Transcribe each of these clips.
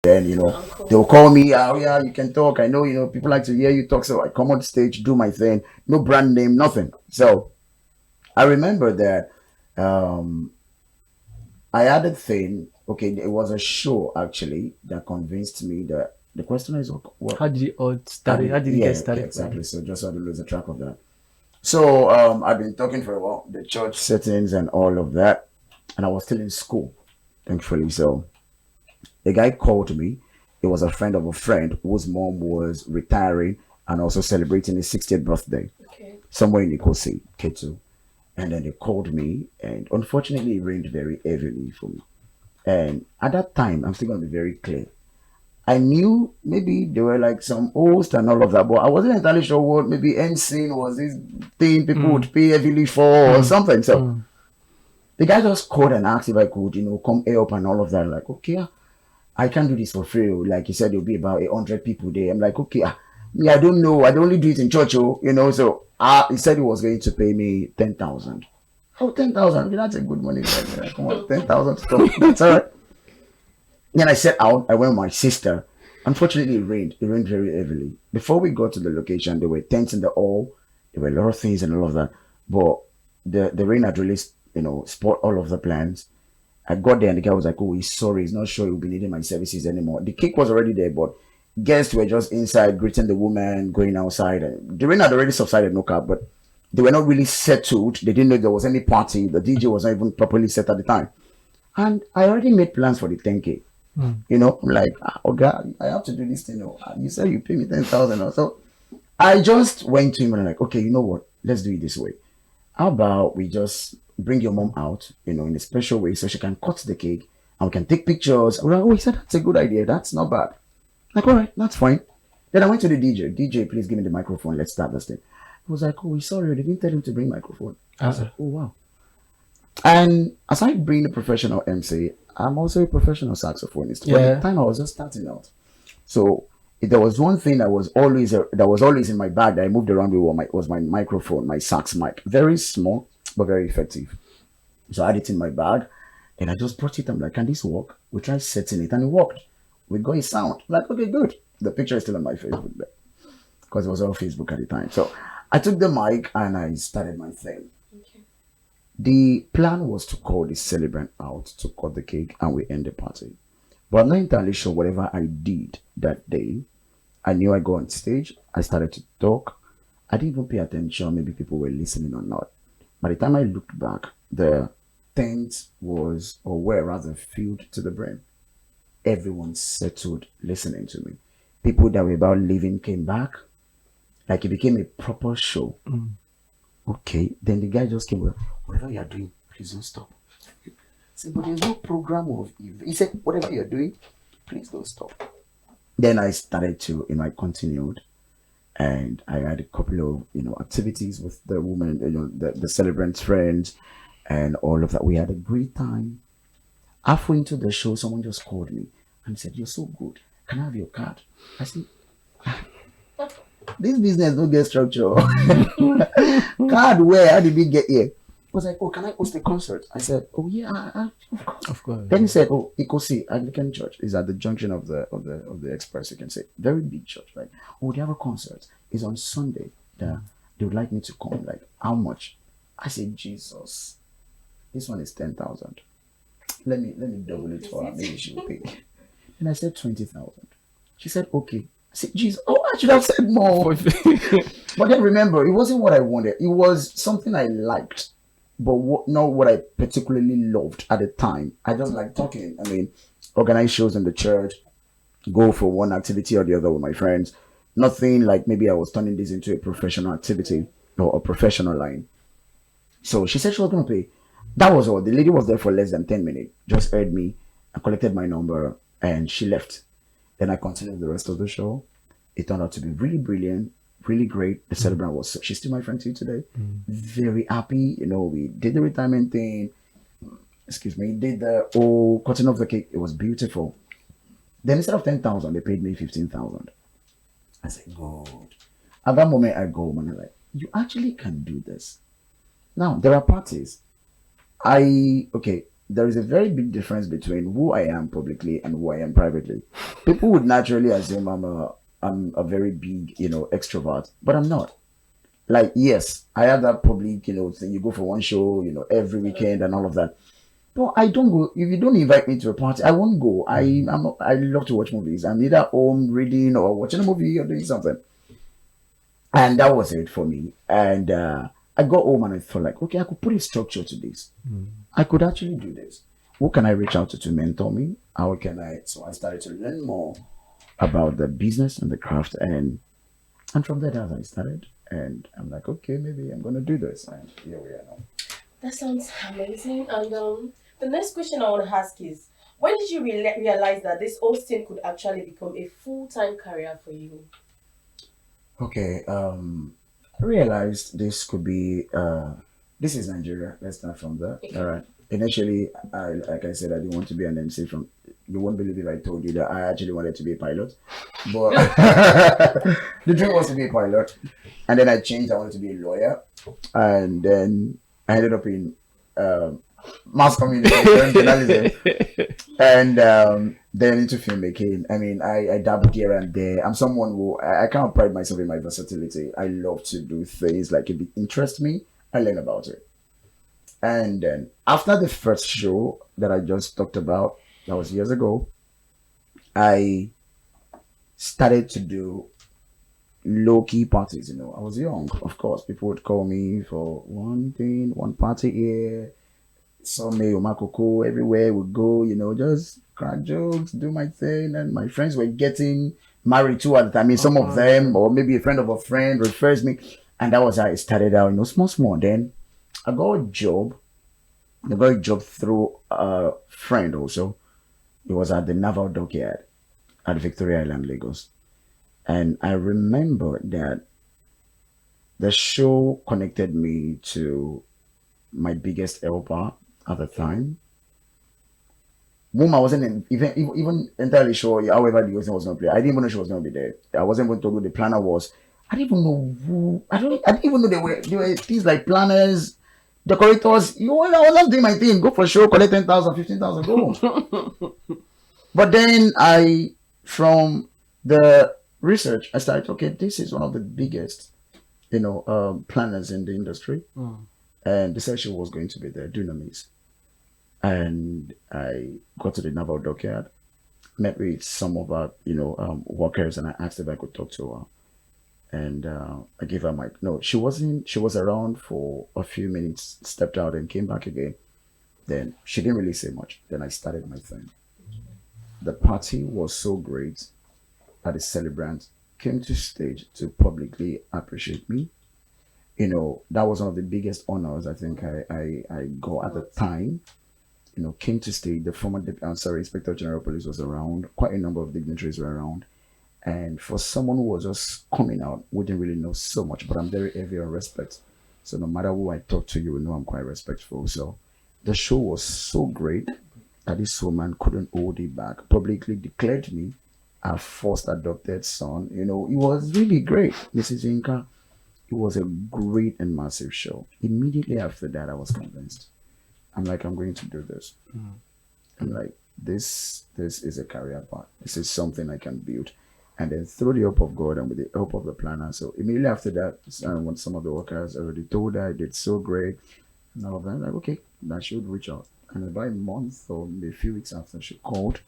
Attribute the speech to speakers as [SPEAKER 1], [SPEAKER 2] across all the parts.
[SPEAKER 1] Then, they'll call me, oh yeah, you can talk. I know, people like to hear you talk. So I come on stage, do my thing, no brand name, nothing. So I remember that um, I had a thing. Okay, it was a show actually that convinced me that the question is what
[SPEAKER 2] How did it all started? How did it get
[SPEAKER 1] yeah,
[SPEAKER 2] started for you?
[SPEAKER 1] exactly. So just so I don't lose the track of that. So I've been talking for a while, the church settings and all of that, and I was still in school, thankfully. So a guy called me. It was a friend of a friend whose mom was retiring and also celebrating his 60th birthday
[SPEAKER 3] Okay.
[SPEAKER 1] somewhere in Ikosi, Ketu. And then they called me, and unfortunately, it rained very heavily for me. And at that time, I'm still going to be very clear. I knew maybe there were like some hosts and all of that, but I wasn't entirely sure what maybe MC was this thing people
[SPEAKER 2] Mm,
[SPEAKER 1] would pay heavily for or
[SPEAKER 2] mm,
[SPEAKER 1] something. So
[SPEAKER 2] mm.
[SPEAKER 1] the guy just called and asked if I could, come help and all of that. Like, okay, I can't do this for free. Like he said, there'll be about 100 people there. I'm like, okay, me, I don't know. I don't only do it in church, So he said he was going to pay me 10,000. Oh, 10,000. Okay, that's a good money. Like, come on, 10,000 to talk. That's all right. Then I set out. I went with my sister. Unfortunately, it rained. It rained very heavily. Before we got to the location, there were tents in the hall. There were a lot of things and all of that. But the rain had really, spoiled all of the plans. I got there and the guy was like, "Oh, he's sorry. He's not sure he'll be needing my services anymore." The cake was already there, but guests were just inside greeting the woman, going outside. And the rain had already subsided, no cap, but they were not really settled. They didn't know there was any party. The DJ was not even properly set at the time. And I already made plans for the 10K. I'm like, oh God, I have to do this thing. You said you pay me 10,000 or so. I just went to him and I'm like, okay, you know what? Let's do it this way. How about we just bring your mom out, in a special way so she can cut the cake and we can take pictures. I'm like, oh, he said that's a good idea. That's not bad. Like, all right, that's fine. Then I went to the DJ. DJ, please give me the microphone. Let's start this thing. He was like, oh, he's sorry. They didn't tell him to bring microphone. I was
[SPEAKER 2] Uh,
[SPEAKER 1] like, oh, wow. And aside being a professional MC, I'm also a professional saxophonist. But at the
[SPEAKER 2] yeah.
[SPEAKER 1] time, I was just starting out. So if there was one thing that was always in my bag that I moved around with was my microphone, my sax mic. Very small, but very effective. So I had it in my bag and I just brought it. I'm like, can this work? We tried setting it and it worked. We got a sound. I'm like, okay, good. The picture is still on my Facebook because it was on Facebook at the time. So I took the mic and I started my thing.
[SPEAKER 3] Okay.
[SPEAKER 1] The plan was to call the celebrant out to cut the cake and we end the party. But I'm not entirely sure whatever I did that day. I knew I go on stage. I started to talk. I didn't even pay attention. Maybe people were listening or not. By the time I looked back, the tent was, or were rather, filled to the brim. Everyone settled listening to me. People that were about leaving came back. Like it became a proper show.
[SPEAKER 2] Mm.
[SPEAKER 1] Okay. Then the guy just came with, whatever you're doing, please don't stop. I said, but there's no program of. He said, whatever you're doing, please don't stop. Then I started to, I continued and I had a couple of activities with the woman, the celebrant's friends, and all of that. We had a great time. Halfway into the show, someone just called me and said, "You're so good. Can I have your card?" I said, "This business don't get structure. Card where? How did we get here?" He was like, "Oh, can I host a concert?" I said, "Oh yeah, of course."
[SPEAKER 2] Of course.
[SPEAKER 1] Then he said, "Oh, Ikosi Anglican Church is at the junction of the Express. You can say very big church, right? Oh, they have a concert. It's on Sunday. They would like me to come. Like how much?" I said, "Jesus, this one is 10,000. Let me double it for her. Maybe she will pay." And I said 20,000. She said, "Okay." I said, "Jesus, oh, I should have said more." But then remember, it wasn't what I wanted. It was something I liked, but not what I particularly loved at the time. I just like talking. I mean, organize shows in the church, go for one activity or the other with my friends. Nothing like maybe I was turning this into a professional activity or a professional line. So she said she was going to pay. That was all. The lady was there for less than 10 minutes, just heard me and collected my number and she left. Then I continued the rest of the show. It turned out to be really brilliant, really great. The celebrant was, she's still my friend too today. Very happy. We did the retirement thing. Excuse me, did the whole cutting off the cake. It was beautiful. Then instead of 10,000, they paid me 15,000. I said, good. At that moment, I go home and I'm like, you actually can do this. Now, there are parties. Okay, there is a very big difference between who I am publicly and who I am privately. People would naturally assume I'm a very big, extrovert, but I'm not. Like, yes, I have that public, thing. You go for one show, every weekend and all of that. No, I don't go. If you don't invite me to a party, I won't go. I'm not, I love to watch movies. I'm either home reading or watching a movie or doing something. And that was it for me. And I got home and I thought like, okay, I could put a structure to this. I could actually do this. Who can I reach out to mentor me? How can I? So I started to learn more about the business and the craft, and from there as I started, and I'm like, okay, maybe I'm gonna do this, and here we are now.
[SPEAKER 3] That sounds amazing. And the next question I want to ask is, when did you realize that this hosting could actually become a full-time career for you?
[SPEAKER 1] Okay, I realized this could be this is Nigeria. Let's start from there. All
[SPEAKER 3] Okay.
[SPEAKER 1] right. Initially, like I said, I didn't want to be an MC from. You won't believe if I told you that I actually wanted to be a pilot, but the dream was to be a pilot, and then I changed. I wanted to be a lawyer, and then I ended up in um, mass communication journalism, and then into filmmaking. I mean, I dabbled here and there. I'm someone who I can't pride myself in my versatility. I love to do things like if it interests me, I learn about it. And then after the first show that I just talked about, that was years ago, I started to do low key parties. I was young, of course. People would call me for one thing, one party here, some may Makoko everywhere we go, just crack jokes, do my thing, and my friends were getting married too at the time. I mean, some of
[SPEAKER 2] Yeah.
[SPEAKER 1] them, or maybe a friend of a friend refers me, and that was how it started out, small, small. Then I got a job. I got a job through a friend also. It was at the Naval Dockyard at Victoria Island, Lagos. And I remember that the show connected me to my biggest helper at the time, whom I wasn't even entirely sure, however, the person was going to play. I didn't even know she was going to be there. I wasn't even told who the planner was. I didn't even know who. I didn't even know there were things like planners, decorators. I was just doing my thing. Go for show, collect 10,000, 15,000, go. But then from the research, I started. Okay, this is one of the biggest, planners in the industry,
[SPEAKER 2] Mm.
[SPEAKER 1] and the session was going to be there, Dunamis. And I got to the naval dockyard, met with some of our, workers, and I asked if I could talk to her. And I gave her my no. She wasn't. She was around for a few minutes, stepped out, and came back again. Then she didn't really say much. Then I started my thing. The party was so great that the celebrant came to stage to publicly appreciate me. That was one of the biggest honors I think I got at the
[SPEAKER 3] What?
[SPEAKER 1] time. Came to state. The former, sorry, Inspector General Police was around. Quite a number of dignitaries were around. And for someone who was just coming out, we didn't really know so much, but I'm very heavy on respect. So no matter who I talk to, you will know I'm quite respectful. So the show was so great that this woman couldn't hold it back. Publicly declared me her first adopted son. It was really great, Mrs. Inka. It was a great and massive show. Immediately after that, I was convinced. I'm like, I'm going to do this. I'm like, this is a career path. This is something I can build. And then through the help of God and with the help of the planner. So immediately after that, when some of the workers already told her I did so great and all of that, I'm like, okay, I should reach out. And about a month or maybe a few weeks after, she called,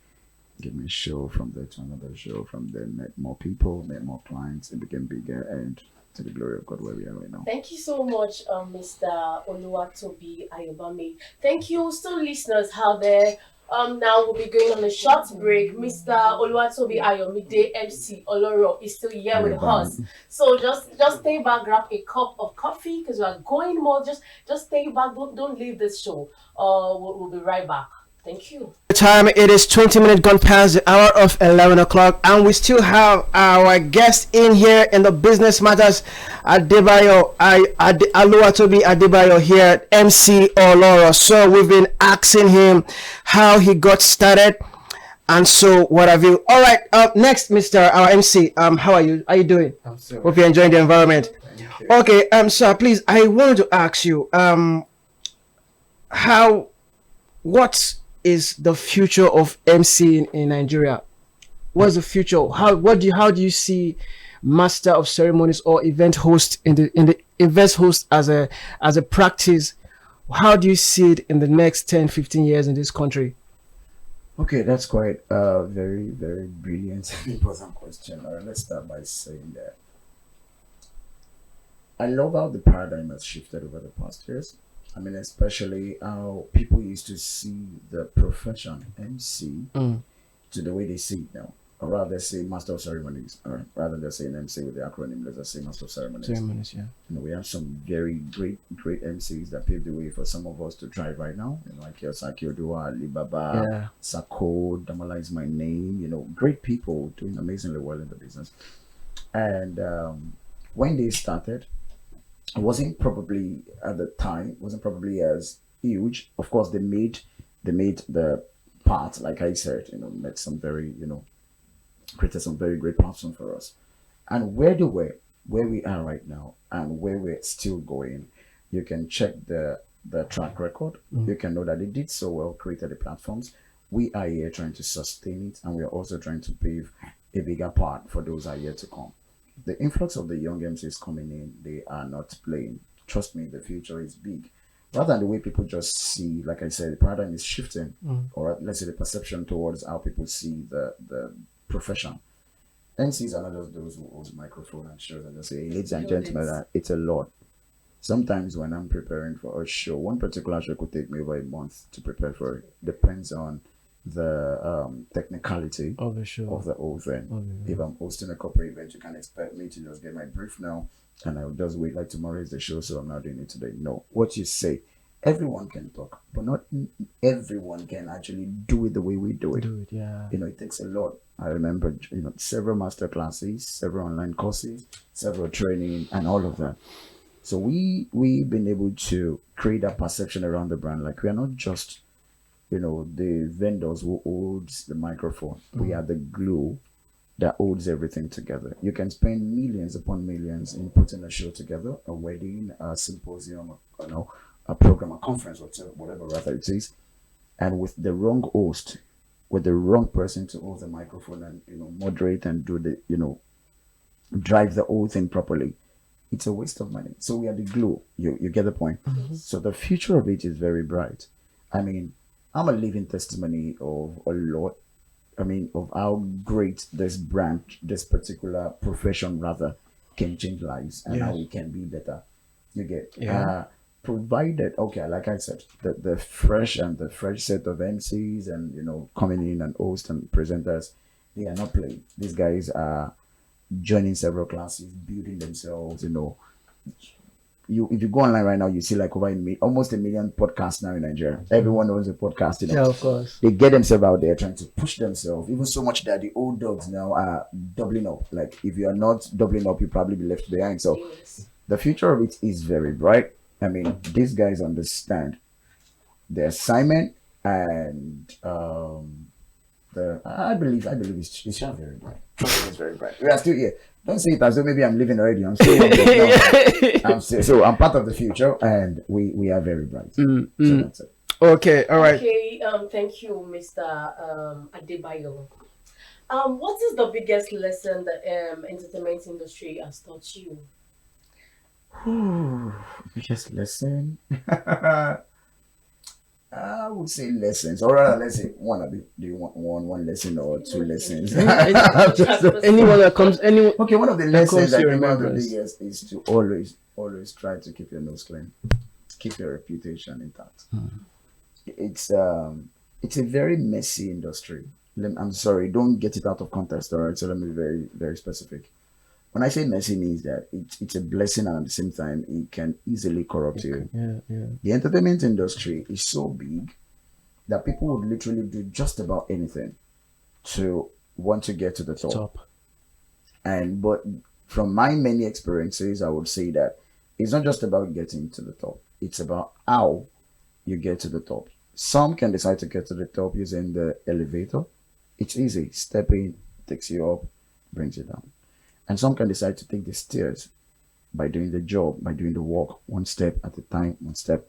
[SPEAKER 1] gave me a show from there to another show. From there, met more people, met more clients. It became bigger, and to the glory of God, where we are right now.
[SPEAKER 3] Thank you so much, Mr. Oluwatobi Ayobami. Thank you, still listeners out there. Now we'll be going on a short break. Mr. Oluwatobi Ayomide MC Oloro is still here with us.
[SPEAKER 1] Ayabam.
[SPEAKER 3] So just stay back, grab a cup of coffee because we are going more. Just stay back. Don't leave this show. We'll be right back. Thank you.
[SPEAKER 2] Time it is 20 minutes gone past the hour of 11 o'clock, and we still have our guest in here in the business matters. Aluatobi Adebayo here, MC Oloro. So we've been asking him how he got started, and so what have you. All right, up next, Mr. Our MC. How are you? How are you doing?
[SPEAKER 1] I'm so
[SPEAKER 2] Hope you're enjoying the environment.
[SPEAKER 1] thank you.
[SPEAKER 2] Okay, sir, please, I wanted to ask you, how what is the future of MC in Nigeria? What's the future? How do you see master of ceremonies or event host in the event host as a practice? How do you see it in the next 10, 15 years in this country?
[SPEAKER 1] Okay, that's quite a very, very brilliant and important question. All right, let's start by saying that I love how the paradigm has shifted over the past years. I mean, especially how people used to see the profession MC
[SPEAKER 2] Mm,
[SPEAKER 1] to the way they see it now. Or rather say master of ceremonies. All right, rather than saying MC with the acronym, let's just say master of ceremonies.
[SPEAKER 2] ceremonies, yeah.
[SPEAKER 1] We have some very great, great MCs that paved the way for some of us to thrive right now. Like Kiyosaki Oduwa, Alibaba,
[SPEAKER 2] Yeah.
[SPEAKER 1] Sako, Damala is my name. Great people doing amazingly well in the business. And when they started, it wasn't probably at the time, wasn't probably as huge. Of course, they made the part, like I said, met some very, created some very great platform for us. And where we are right now and where we're still going, you can check the track record.
[SPEAKER 2] Mm.
[SPEAKER 1] You can know that they did so well, created the platforms. We are here trying to sustain it, and we are also trying to pave a bigger part for those that are yet to come. The influx of the young MCs coming in, they are not playing. Trust me, the future is big. Rather than the way people just see, like I said, the paradigm is shifting,
[SPEAKER 2] Mm.
[SPEAKER 1] or let's say the perception towards how people see the profession. MCs are not just those who hold the microphone and shows and just say, "Hey, ladies and
[SPEAKER 3] Build
[SPEAKER 1] gentlemen,
[SPEAKER 3] it.
[SPEAKER 1] it's a lot." Sometimes when I'm preparing for a show, one particular show could take me over a month to prepare for it. Depends on the technicality
[SPEAKER 2] Oh, for sure.
[SPEAKER 1] of the whole thing.
[SPEAKER 2] Oh,
[SPEAKER 1] If
[SPEAKER 2] yeah.
[SPEAKER 1] I'm hosting a corporate event, you can expect me to just get my brief now and I'll just wait like tomorrow is the show, so I'm not doing it today. No. What you say, everyone can talk, but not everyone can actually do it the way we do it.
[SPEAKER 2] Do it, yeah.
[SPEAKER 1] It takes a lot. I remember, several master classes, several online courses, several training, and all of that. So we've been able to create a perception around the brand. Like we are not just, the vendors who holds the microphone. We are the glue that holds everything together. You can spend millions upon millions in putting a show together, a wedding, a symposium, a program, a conference, whatever rather it is, and with the wrong host, with the wrong person to hold the microphone and moderate and do the drive the whole thing properly, it's a waste of money. So we are the glue. You get the point.
[SPEAKER 3] Yes.
[SPEAKER 1] So the future of it is very bright. I mean, I'm a living testimony of a lot. I mean, of how great this branch, this particular profession rather, can change lives and how
[SPEAKER 2] Yes.
[SPEAKER 1] we can be better. You get
[SPEAKER 2] Yeah.
[SPEAKER 1] provided, okay, like I said, the fresh set of MCs and coming in and host and presenters, they are not playing. These guys are joining several classes, building themselves. You if you go online right now, you see like almost a million podcasts now in Nigeria. Everyone owns a podcast.
[SPEAKER 2] Yeah, of course.
[SPEAKER 1] They get themselves out there trying to push themselves, even so much that the old dogs now are doubling up. Like if you are not doubling up, you probably be left behind. So
[SPEAKER 3] Yes.
[SPEAKER 1] the future of it is very bright. I mean, these guys understand the assignment and I believe it's not very bright. It's very bright. We are still here. Don't say it as though maybe I'm leaving already. I'm still here. No, I'm still, so I'm part of the future, and we are very bright.
[SPEAKER 2] Mm,
[SPEAKER 1] So
[SPEAKER 2] mm.
[SPEAKER 1] that's it.
[SPEAKER 2] Okay, all right.
[SPEAKER 3] Okay, thank you, Mr. Adebayo. What is the biggest lesson the entertainment industry has taught you?
[SPEAKER 1] Whew, biggest lesson. I would say lessons, or rather, let's say one. Do you want one lesson or two lessons?
[SPEAKER 2] Anyone that comes, anyone
[SPEAKER 1] Okay, one of the
[SPEAKER 2] that
[SPEAKER 1] lessons
[SPEAKER 2] comes to
[SPEAKER 1] I
[SPEAKER 2] your
[SPEAKER 1] think one of the
[SPEAKER 2] remembrance.
[SPEAKER 1] biggest is to always try to keep your nose clean, keep your reputation intact. It's um it's a very messy industry. I'm sorry, don't get it out of context, all right? So let me be very, very specific. When I say messy means that it's a blessing and at the same time it can easily corrupt you.
[SPEAKER 2] Yeah, yeah.
[SPEAKER 1] The entertainment industry is so big that people would literally do just about anything to want to get to the top.
[SPEAKER 2] Top.
[SPEAKER 1] And but from my many experiences, I would say that it's not just about getting to the top. It's about how you get to the top. Some can decide to get to the top using the elevator. It's easy. Step in, takes you up, brings you down. And some can decide to take the stairs by doing the job, by doing the work, one step at a time, one step.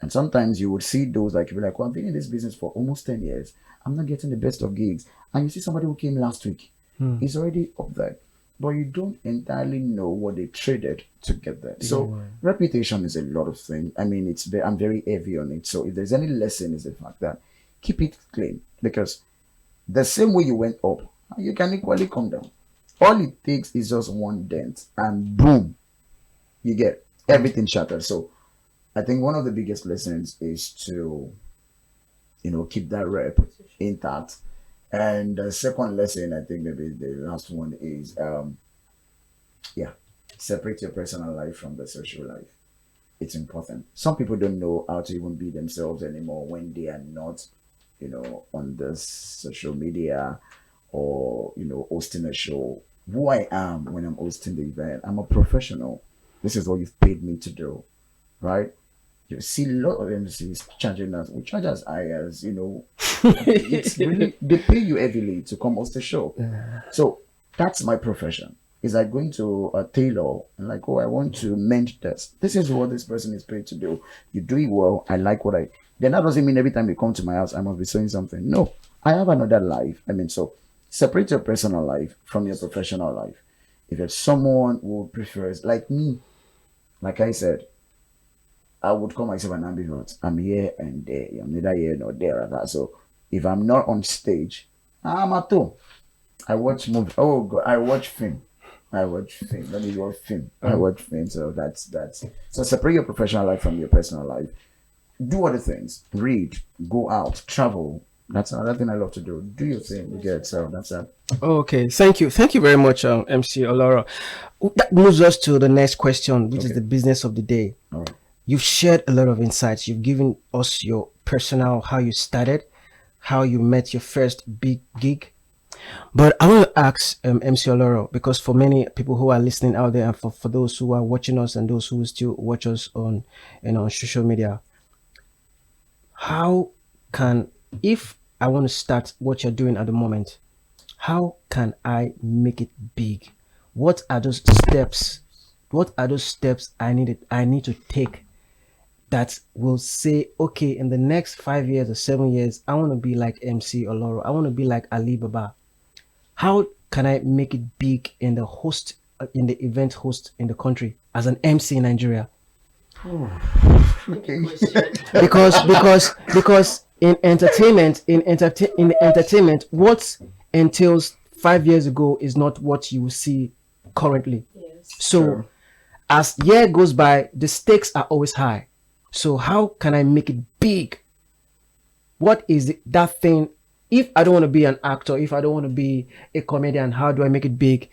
[SPEAKER 1] And sometimes you would see those like you'll be like, well, I've been in this business for almost 10 years. I'm not getting the best of gigs. And you see somebody who came last week, he's already up there. But you don't entirely know what they traded to get there. So reputation is a lot of things. I mean, I'm very heavy on it. So if there's any lesson, is the fact that keep it clean, because the same way you went up, you can equally come down. All it takes is just one dent, and boom, you get everything shattered. So I think one of the biggest lessons is to, keep that rep intact. And the second lesson, I think maybe the last one is, yeah, separate your personal life from the social life. It's important. Some people don't know how to even be themselves anymore when they are not, on the social media, or, hosting a show. Who I am when I'm hosting the event, I'm a professional. This is what you've paid me to do, right? You see a lot of MCs charging us. We charge as high as, it's really, they pay you heavily to come host the show. So that's my profession. It's like going to a tailor and like, oh, I want to mend this. This is what this person is paid to do. You do it well. I like what I. Then that doesn't mean every time you come to my house, I must be saying something. No, I have another life. I mean, so separate your personal life from your professional life. If it's someone who prefers, like me, like I said, I would call myself an ambivert. I'm here and there. I'm neither here nor there. Or that. So if I'm not on stage, I'm at home. I watch movie. Oh God, I watch film. I watch film. Let me watch film. I watch film. So that's. So separate your professional life from your personal life. Do other things. Read. Go out. Travel. That's another thing I love to do. Do your thing. You get. So that's that.
[SPEAKER 2] Okay, thank you very much, MC Oloro. That moves us to the next question, which is the business of the day.
[SPEAKER 1] All right.
[SPEAKER 2] You've shared a lot of insights. You've given us your personal, how you started, how you met your first big gig. But I want to ask MC Oloro, because for many people who are listening out there, and for those who are watching us and those who still watch us on, on social media, how can, if I want to start what you're doing at the moment, how can I make it big? What are those steps? What are those steps I need to take that will say, okay, in the next 5 years or 7 years, I want to be like MC Oloro. I want to be like Ali Baba. How can I make it big in the event host in the country as an MC in Nigeria?
[SPEAKER 1] Okay.
[SPEAKER 2] because in entertainment, in the entertainment, what entails 5 years ago is not what you will see currently.
[SPEAKER 3] Yes.
[SPEAKER 2] So
[SPEAKER 1] Sure.
[SPEAKER 2] as year goes by, the stakes are always high. So how can I make it big? What is that thing? If I don't want to be an actor, if I don't want to be a comedian, how do I make it big?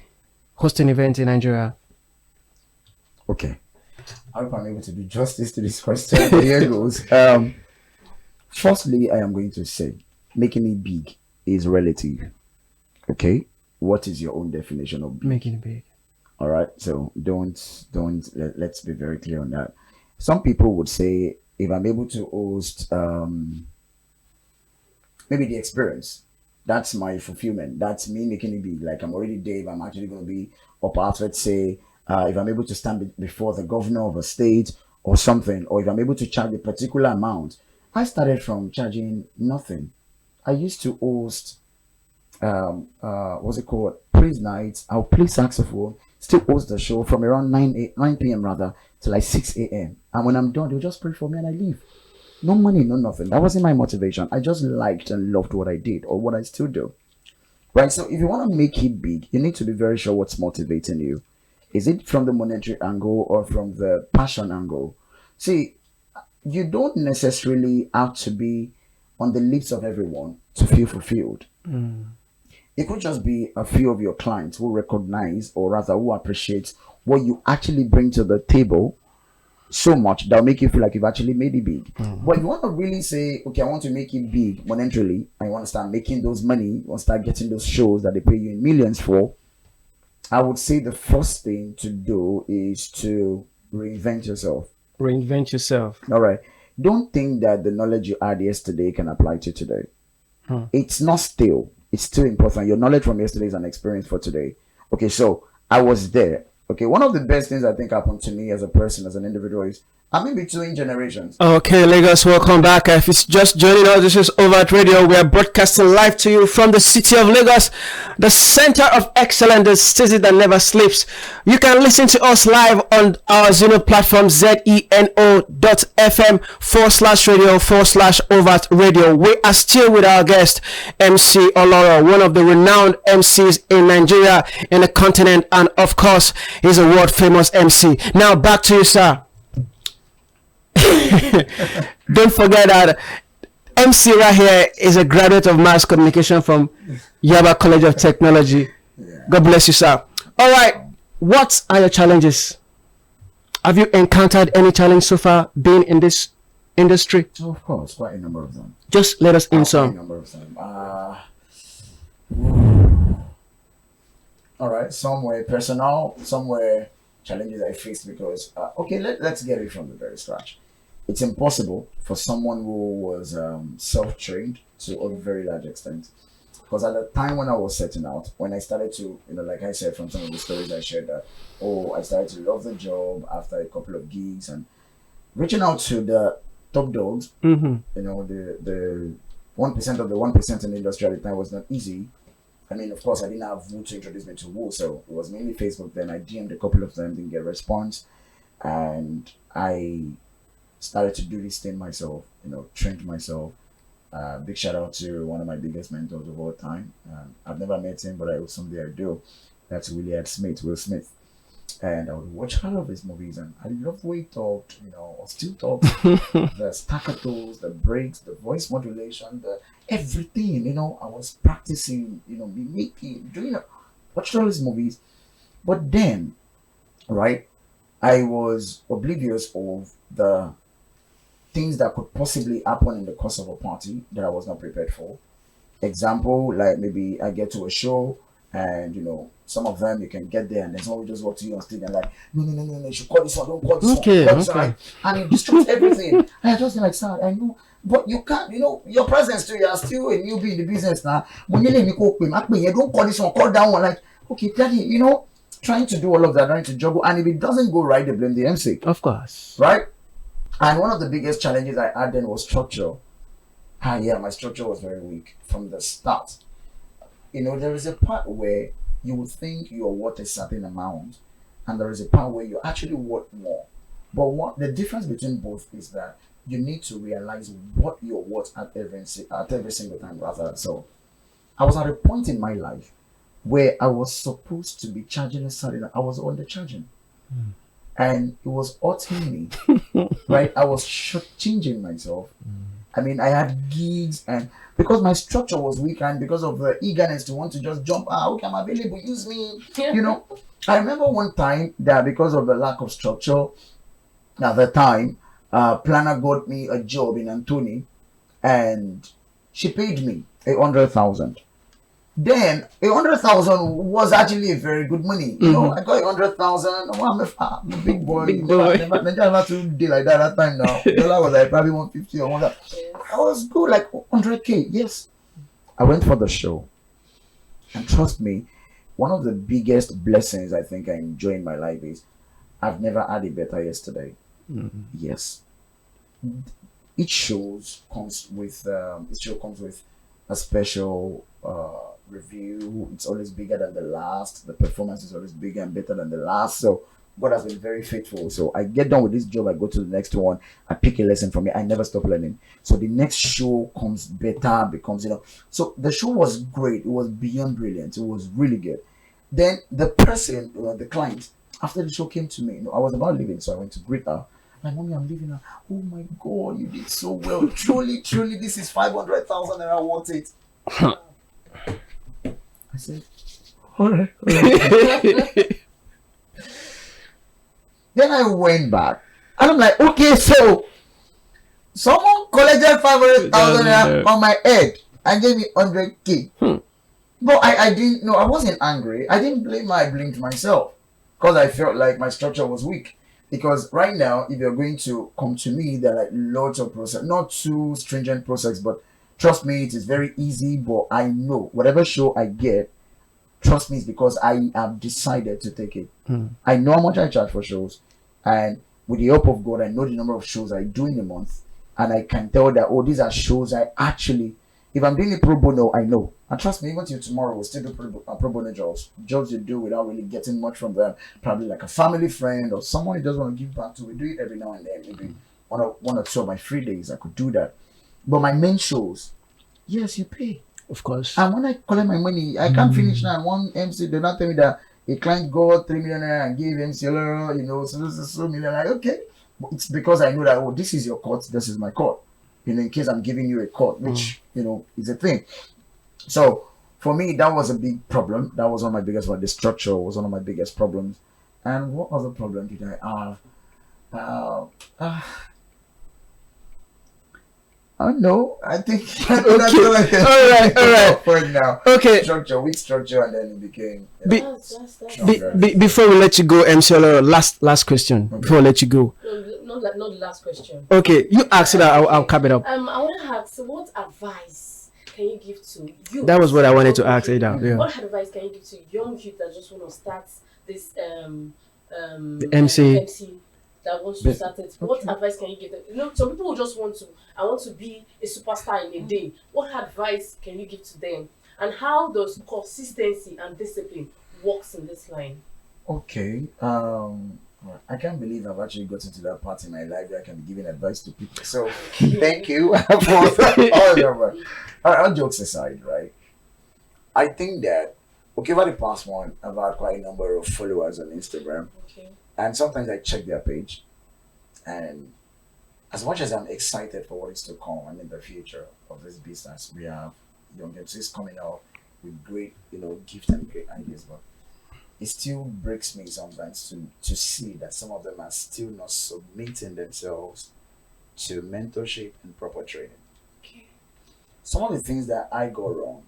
[SPEAKER 2] Hosting events in Nigeria.
[SPEAKER 1] Okay. I hope I'm able to do justice to this question. Here goes. Firstly, I am going to say making it big is relative. Okay. What is your own definition of big?
[SPEAKER 2] Making it big.
[SPEAKER 1] All right. So let's be very clear on that. Some people would say if I'm able to host maybe the experience, that's my fulfillment. That's me making it big. Like I'm already Dave. I'm actually going to be up out. Let's say if I'm able to stand before the governor of a state or something, or if I'm able to charge a particular amount. I started from charging nothing. I used to host what's it called, praise nights. I'll play saxophone, still host the show from around 9 p.m. rather to like 6 a.m. And when I'm done, they'll just pray for me and I leave. No money, no nothing. That wasn't my motivation. I just liked and loved what I did or what I still do. Right. So if you want to make it big, you need to be very sure what's motivating you. Is it from the monetary angle or from the passion angle? See, you don't necessarily have to be on the lips of everyone to feel fulfilled. It could just be a few of your clients who recognize, or rather who appreciate what you actually bring to the table so much that'll make you feel like you've actually made it big. But you want to really say, okay, I want to make it big monetarily, and you want to start making those money, you want to start getting those shows that they pay you in millions for. I would say the first thing to do is to reinvent yourself.
[SPEAKER 2] Reinvent yourself.
[SPEAKER 1] All right. Don't think that the knowledge you had yesterday can apply to today. It's not still. It's still important. Your knowledge from yesterday is an experience for today. Okay, so I was there. Okay, one of the best things I think happened to me as a person, as an individual, is I'm in between generations.
[SPEAKER 2] Okay, Lagos, welcome back. If it's just joining us, this is Overt Radio. We are broadcasting live to you from the city of Lagos, the center of excellence, the city that never sleeps. You can listen to us live on our Zeno platform, zeno.fm/radio/overt radio. We are still with our guest, MC Oloro, one of the renowned MCs in Nigeria, in the continent, and of course, he's a world famous MC. Now, back to you, sir. Don't forget that MC right here is a graduate of mass communication from Yaba College of Technology. God bless you, sir. All right, what are your challenges? Have you encountered any challenge so far being in this industry?
[SPEAKER 1] Oh, of course, quite a number of them.
[SPEAKER 2] Just let us in
[SPEAKER 1] Quite a
[SPEAKER 2] some.
[SPEAKER 1] number of them. All right, some were personal, some were challenges I faced because, okay, let's get it from the very scratch. It's impossible for someone who was self-trained to a very large extent. Because at the time when I was setting out, when I started to, like I said from some of the stories I shared, that, I started to love the job after a couple of gigs and reaching out to the top dogs, the 1% of the 1% in the industry at the time was not easy. I mean, of course, I didn't have who to introduce me to who, so it was mainly Facebook. Then I DM'd a couple of them, didn't get a response, and I started to do this thing myself, trained myself. Big shout out to one of my biggest mentors of all time. I've never met him, but I hope someday I do. That's Will Smith. And I would watch all of his movies, and I love the way he talked, or still talks. The staccatos, the breaks, the voice modulation, the everything, I was practicing, mimicking, doing, watched all his movies. But then, right, I was oblivious of the things that could possibly happen in the course of a party that I was not prepared for. Example, like maybe I get to a show and some of them you can get there and then someone will just walk to you on stage and like, no, you should call this one, don't call this
[SPEAKER 2] Okay,
[SPEAKER 1] one, call this one,
[SPEAKER 2] okay.
[SPEAKER 1] right? And it destroys everything. And I just like, sir, I know, but you can't, your presence too, you're still a newbie in the business now. When you let me go, don't call this one, call that one, like, okay, daddy, trying to do all of that, trying to juggle, and if it doesn't go right, they blame the MC,
[SPEAKER 2] Of course.
[SPEAKER 1] right? And one of the biggest challenges I had then was structure. My structure was very weak from the start. There is a part where you would think you're worth a certain amount, and there is a part where you're actually worth more. But what the difference between both is that you need to realize what you're worth at every single time, rather. So I was at a point in my life where I was supposed to be charging a certain, I was undercharging. And it was hurting me, right? I was shortchanging myself. I mean, I had gigs, and because my structure was weak and because of the eagerness to want to just jump out, okay, I'm available, use me, I remember one time that because of the lack of structure at the time, Planner got me a job in Antony, and she paid me 100,000. Then 100,000 was actually a very good money. I got 100,000. I'm a big boy.
[SPEAKER 2] Big boy.
[SPEAKER 1] Never to do like that time now. Dollar was like probably 150 or 100. I was good, like 100K. Yes. I went for the show. And trust me, one of the biggest blessings I think I enjoy in my life is I've never had a better yesterday. Yes. Each show comes with a special review. It's always bigger than the last. The performance is always bigger and better than the last. So God has been very faithful. So I get done with this job, I go to the next one, I pick a lesson from it. I never stop learning. So the next show comes better, becomes, So the show was great. It was beyond brilliant. It was really good. Then the person, the client, after the show came to me, I was about leaving, so I went to greet her. Like, mommy, I'm leaving now. Oh my God, you did so well. Truly, this is 500,000 and I want it. I said, all right. Then I went back and I'm like, okay, so someone collected 500,000 on my head and gave me 100K. But I didn't know, I wasn't angry. I didn't blame her, I blamed myself because I felt like my structure was weak. Because right now, if you're going to come to me, there are like lots of process, not too stringent process, but trust me, it is very easy. But I know whatever show I get, trust me, it's because I have decided to take it. I know how much I charge for shows, and with the help of God, I know the number of shows I do in a month, and I can tell that, oh, these are shows I actually, if I'm doing a pro bono, I know. And trust me, even till tomorrow, we'll still do pro bono jobs you do without really getting much from them. Probably like a family friend or someone you just want to give back to. We do it every now and then. Maybe one or two of my free days, I could do that. But my main shows, yes, you pay.
[SPEAKER 2] Of course.
[SPEAKER 1] And when I collect my money, I can't finish now. One MC, they not tell me that a client got 3 million naira and gave MC Oloro, so million. Like, okay. But it's because I know that, oh, this is your court, this is my court. In case I'm giving you a court, which, is a thing. So for me, that was a big problem. That was one of my biggest one. The structure was one of my biggest problems. And what other problem did I have? Uh, no, I think that's all I can
[SPEAKER 2] All right.
[SPEAKER 1] for now.
[SPEAKER 2] Okay.
[SPEAKER 1] Weak structure, and then it became
[SPEAKER 2] Be-
[SPEAKER 3] That's
[SPEAKER 1] stronger.
[SPEAKER 2] Before we let you go, MC Oloro, last question. Before we let you go.
[SPEAKER 3] not the last question.
[SPEAKER 2] Okay, you ask it. I'll cap it up.
[SPEAKER 3] I want to ask, so what advice can you give to you?
[SPEAKER 2] That was what I wanted to ask, Ada. Yeah.
[SPEAKER 3] What advice can you give to young youth that just want to start this
[SPEAKER 2] The MC
[SPEAKER 3] that wants to start it? What advice can you give them? Some people will just want to. I want to be a superstar in a day. What advice can you give to them? And how does consistency and discipline works in this line?
[SPEAKER 1] Okay. I can't believe I've actually gotten to that part in my life where I can be giving advice to people. So thank you for all of that. All jokes aside, right? I think that over the past one, I've had quite a number of followers on Instagram.
[SPEAKER 3] Okay.
[SPEAKER 1] And sometimes I check their page, and as much as I'm excited for what is to come and in the future of this business, we have young MCs coming out with great, gifts and great ideas. But it still breaks me sometimes to see that some of them are still not submitting themselves to mentorship and proper training.
[SPEAKER 3] Okay.
[SPEAKER 1] Some of the things that I got wrong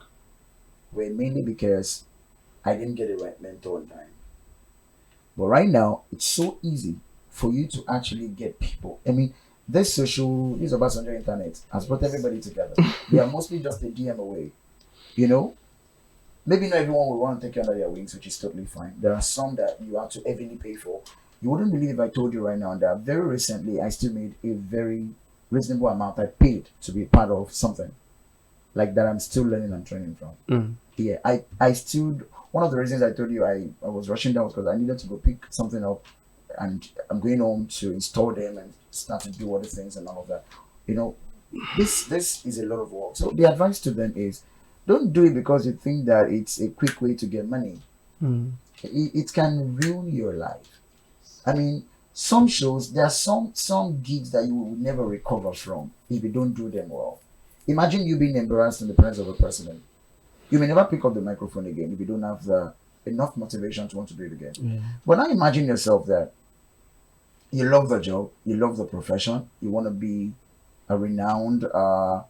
[SPEAKER 1] were mainly because I didn't get a right mentor on time. But right now, it's so easy for you to actually get people. I mean, this Obasanjo internet has brought everybody together. We are mostly just a DM away. Maybe not everyone will want to take you under their wings, which is totally fine. There are some that you have to heavily pay for. You wouldn't believe if I told you right now that very recently I still made a very reasonable amount I paid to be part of something like that I'm still learning and training from. Yeah, I still, one of the reasons I told you I was rushing down was because I needed to go pick something up, and I'm going home to install them and start to do other things and all of that. This is a lot of work. So the advice to them is, don't do it because you think that it's a quick way to get money. It can ruin your life. I mean, some shows, there are some gigs that you will never recover from if you don't do them well. Imagine you being embarrassed in the presence of a president. You may never pick up the microphone again if you don't have the enough motivation to want to do it again. But now imagine yourself that you love the job, you love the profession, you want to be a renowned, a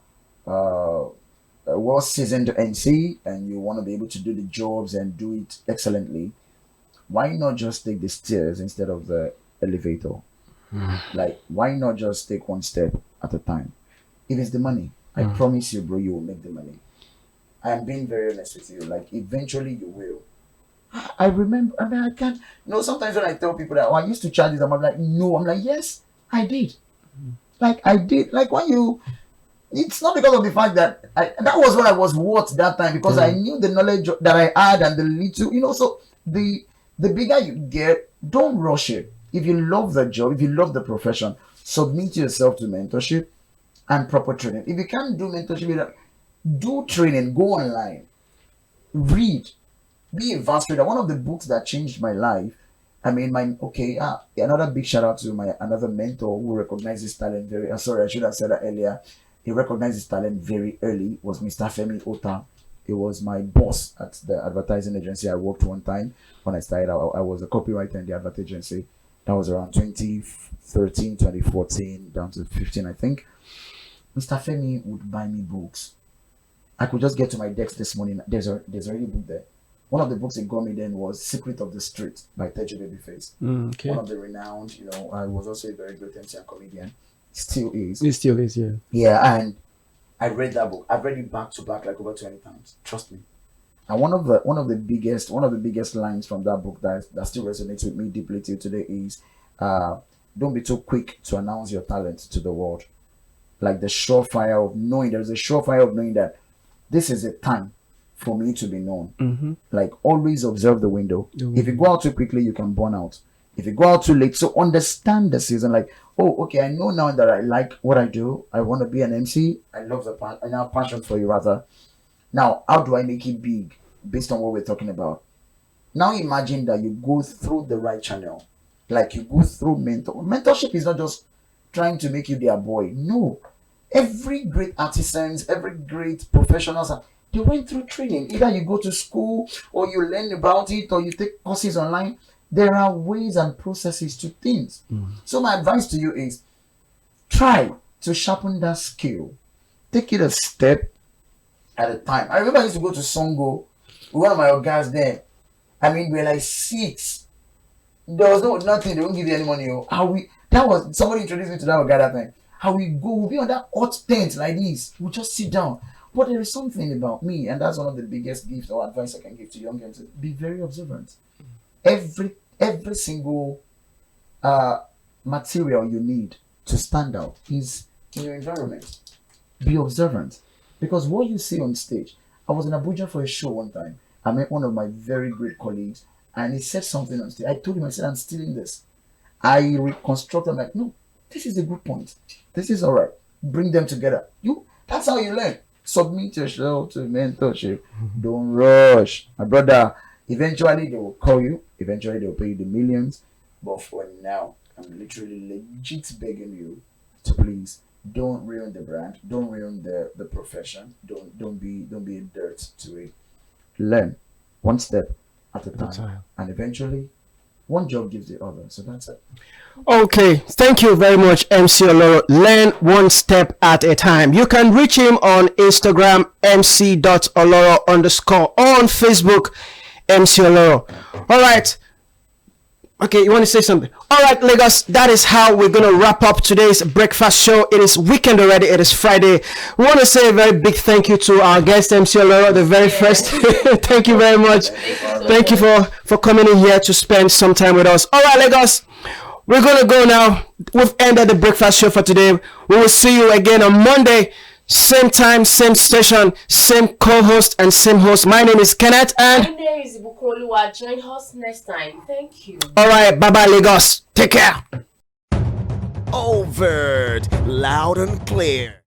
[SPEAKER 1] well-seasoned MC, and you want to be able to do the jobs and do it excellently. Why not just take the stairs instead of the elevator? Like, why not just take one step at a time? If it's the money, I promise you, bro, you will make the money. I am being very honest with you. Like, eventually you will. I remember, I can't, sometimes when I tell people that, I used to charge this, I'm like, no. I'm like, yes, I did. Like, I did. Like, it's not because of the fact that that was what I was worth that time, because I knew the knowledge that I had and the little, so the bigger you get, don't rush it. If you love the job, if you love the profession, submit yourself to mentorship and proper training. If you can't do mentorship, do training, go online, read, be a vast reader. One of the books that changed my life, another big shout out to another mentor who recognized his talent very, sorry, I should have said that earlier. He recognized his talent very early, was Mr. Femi Ota. He was my boss at the advertising agency I worked one time when I started. I was a copywriter in the advertising agency. That was around 2013, 2014, down to 15, I think. Mr. Femi would buy me books. I could just get to my desk this morning. There's already a book there. One of the books he got me then was Secret of the Street by Teju Babyface.
[SPEAKER 2] Okay.
[SPEAKER 1] One of the renowned, I was also a very great MC and comedian. Still is.
[SPEAKER 2] It still is, yeah.
[SPEAKER 1] Yeah, and I read that book. I've read it back to back like over 20 times. Trust me. And one of the biggest lines from that book that still resonates with me deeply till today is don't be too quick to announce your talent to the world. Like the surefire of knowing, there's a surefire of knowing that this is a time for me to be known. Like always observe the window. If you go out too quickly, you can burn out. If you go out too late, so understand the season. Like, oh, okay, I know now that I like what I do. I want to be an MC. I love I have passion for you rather. Now, how do I make it big based on what we're talking about? Now imagine that you go through the right channel. Like you go through mentorship is not just trying to make you their boy. No. Every great artisans, every great professionals, they went through training. Either you go to school or you learn about it or you take courses online. There are ways and processes to things. So my advice to you is try to sharpen that skill. Take it a step at a time. I remember I used to go to Songo with one of my guys there. I mean, we were like 6. There was nothing. They won't give you any money. That was somebody introduced me to that guy that time. How we go, we'll be on that hot tent like this. We'll just sit down. But there is something about me, and that's one of the biggest gifts or advice I can give to young girls. Be very observant. Every single material you need to stand out is in your environment. Be observant. Because what you see on stage, I was in Abuja for a show one time. I met one of my very great colleagues and he said something on stage. I told him, I said, I'm stealing this. I reconstructed, I'm like, no, this is a good point. This is all right. Bring them together. That's how you learn. Submit yourself to mentorship. Don't rush. My brother, eventually they will call you. Eventually they will pay you the millions. But for now, I'm literally legit begging you to please don't ruin the brand. Don't ruin the profession. Don't be a dirt to it. Learn one step at a time. And eventually one job gives the other. So that's it.
[SPEAKER 2] Okay, thank you very much, MC Oloro. Learn one step at a time. You can reach him on Instagram, mc.oloro_ on Facebook, MC Oloro. All right. Okay, you want to say something? All right, Lagos, that is how we're going to wrap up today's breakfast show. It is weekend already. It is Friday. We want to say a very big thank you to our guest, MC Oloro, the very first. Thank you very much. Thank you for coming in here to spend some time with us. All right, Lagos, we're going to go now. We've ended the breakfast show for today. We will see you again on Monday. Same time, same station, same co-host and same host. My name is Kenneth and
[SPEAKER 3] my name is Bukolua. Join us next time. Thank you.
[SPEAKER 2] All right, bye-bye, Lagos. Take care.
[SPEAKER 4] Overt, loud and clear.